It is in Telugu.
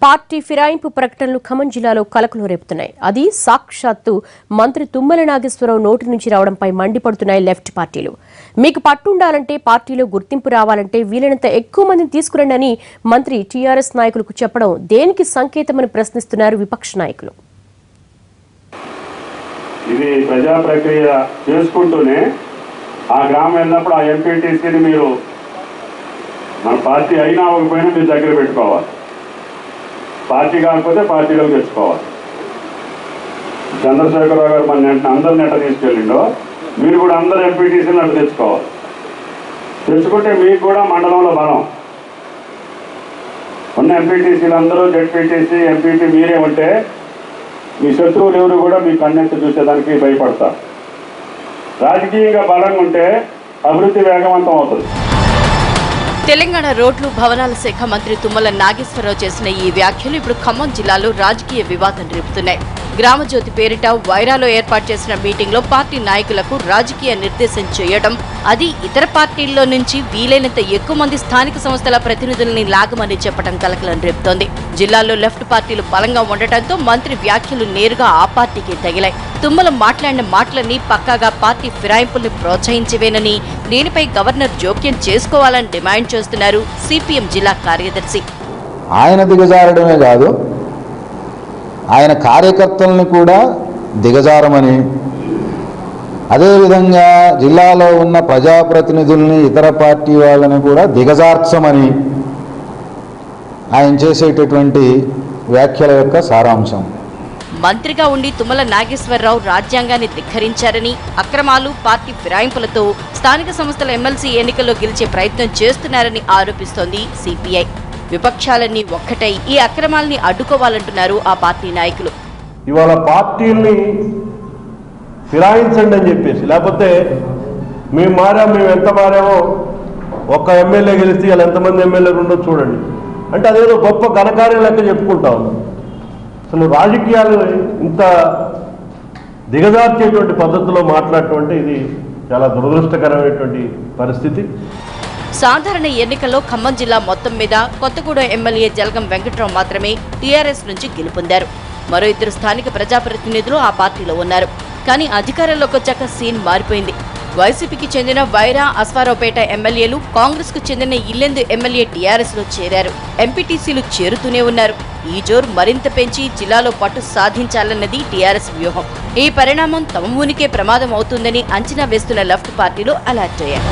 పార్టీ ఫిరాయింపు ప్రకటనలు ఖమ్మం జిల్లాలో కలకలం రేపుతున్నాయి. అది సాక్షాత్తు మంత్రి తుమ్మల నాగేశ్వరరావు నోటి నుంచి రావడంపై మండిపడుతున్నాయి లెఫ్ట్ పార్టీలు. మీకు పట్టుండాలంటే, పార్టీలో గుర్తింపు రావాలంటే వీలైనంత ఎక్కువ మందిని తీసుకురండి అని మంత్రి టీఆర్ఎస్ నాయకులకు చెప్పడం దేనికి సంకేతమని ప్రశ్నిస్తున్నారు విపక్ష నాయకులు. ఇది ప్రజా ప్రక్రియ చేసుకుంటూనే ఆ గ్రామం వెళ్ళినప్పుడు ఆ ఎంపీటీసీని మీరు మన పార్టీ అయినా అవ్వకపోయినా మీరు దగ్గర పెట్టుకోవాలి. పార్టీ కాకపోతే పార్టీలోకి తెచ్చుకోవాలి. చంద్రశేఖరరావు గారు మన అందరి నెట తీసుకెళ్ళిండో మీరు కూడా అందరు ఎంపీటీసీని అటు తెచ్చుకోవాలి. తెచ్చుకుంటే మీకు కూడా మండలంలో బలం ఉన్న ఎంపీటీసీలు అందరూ జెడ్పీటీసీ ఎంపీపీ మీరే ఉంటే మీ శత్రువులు ఎవరు కూడా మీ కన్నెత్తి చూసేదానికి భయపడతారు. రాజకీయంగా బలంగా ఉంటే అభివృద్ధి వేగవంతం అవుతుంది. తెలంగాణ రోడ్లు భవనాల శాఖ మంత్రి తుమ్మల నాగేశ్వరరావు చేసిన ఈ వ్యాఖ్యలు ఇప్పుడు ఖమ్మం జిల్లాలో రాజకీయ వివాదం రేపుతున్నాయి. గ్రామజ్యోతి పేరిట వైరాలో ఏర్పాటు చేసిన మీటింగ్లో పార్టీ నాయకులకు రాజకీయ నిర్దేశం చేయడం, అది ఇతర పార్టీల్లో నుంచి వీలైనంత ఎక్కువ మంది స్థానిక సంస్థల ప్రతినిధులని లాగమని చెప్పడం కలకలం రేపుతోంది. జిల్లాలో లెఫ్ట్ పార్టీలు బలంగా ఉండటంతో మంత్రి వ్యాఖ్యలు నేరుగా ఆ పార్టీకి తగిలాయి. తుమ్మల మాట్లాడిన మాటలన్నీ పక్కాగా పార్టీ ఫిరాయింపుల్ని ప్రోత్సహించేవేనని, దీనిపై గవర్నర్ జోక్యం చేసుకోవాలని డిమాండ్ చేస్తున్నారు సిపిఎం జిల్లా కార్యదర్శి. ఆయన దిగజారడమే కాదు, ఆయన కార్యకర్తలను కూడా దిగజారమని, అదేవిధంగా జిల్లాలో ఉన్న ప్రజాప్రతినిధుల్ని ఇతర పార్టీ వాళ్ళని కూడా దిగజార్చమని ఆయన చేసేటటువంటి వ్యాఖ్యల యొక్క సారాంశం. మంత్రిగా ఉండి తుమ్మల నాగేశ్వరరావు రాజ్యాంగాన్ని ధిక్కరించారని, అక్రమాలు, పార్టీ ఫిరాయింపులతో స్థానిక సంస్థల ఎమ్మెల్సీ ఎన్నికల్లో గెలిచే ప్రయత్నం చేస్తున్నారని ఆరోపిస్తోంది సిపిఐ. విపక్షాలన్నీ ఒక్కటై ఈ అక్రమాలని అడ్డుకోవాలంటున్నారు ఆ పార్టీ నాయకులు. ఇవాళ పార్టీల్ని ఫిరాయించండి అని చెప్పేసి, లేకపోతే మేము ఎంత మారామో ఒక్క ఎమ్మెల్యే గెలిస్తే ఇలా ఎంతమంది ఎమ్మెల్యేలు ఉండో చూడండి అంటే అదేదో గొప్ప ఘనకార్యం లెక్క చెప్పుకుంటా ఉన్నాం. అసలు రాజకీయాలు ఇంత దిగజార్చేటువంటి పద్ధతిలో మాట్లాడటం అంటే ఇది చాలా దురదృష్టకరమైనటువంటి పరిస్థితి. సాధారణ ఎన్నికల్లో ఖమ్మం జిల్లా మొత్తం మీద కొత్తగూడెం ఎమ్మెల్యే జలగం వెంకట్రావు మాత్రమే టీఆర్ఎస్ నుంచి గెలుపొందారు. మరో ఇద్దరు స్థానిక ప్రజాప్రతినిధులు ఆ పార్టీలో ఉన్నారు. కానీ అధికారంలోకి వచ్చాక సీన్ మారిపోయింది. వైసీపీకి చెందిన వైరా, అశ్వారావుపేట ఎమ్మెల్యేలు, కాంగ్రెస్ కు చెందిన ఇల్లెందు ఎమ్మెల్యే టీఆర్ఎస్ లో చేరారు. ఎంపీటీసీలు చేరుతూనే ఉన్నారు. ఈ జోరు మరింత పెంచి జిల్లాలో పట్టు సాధించాలన్నది టీఆర్ఎస్ వ్యూహం. ఈ పరిణామం తమ ఉనికే ప్రమాదం అవుతుందని అంచనా వేస్తున్న లెఫ్ట్ పార్టీలు అలర్ట్ అయ్యారు.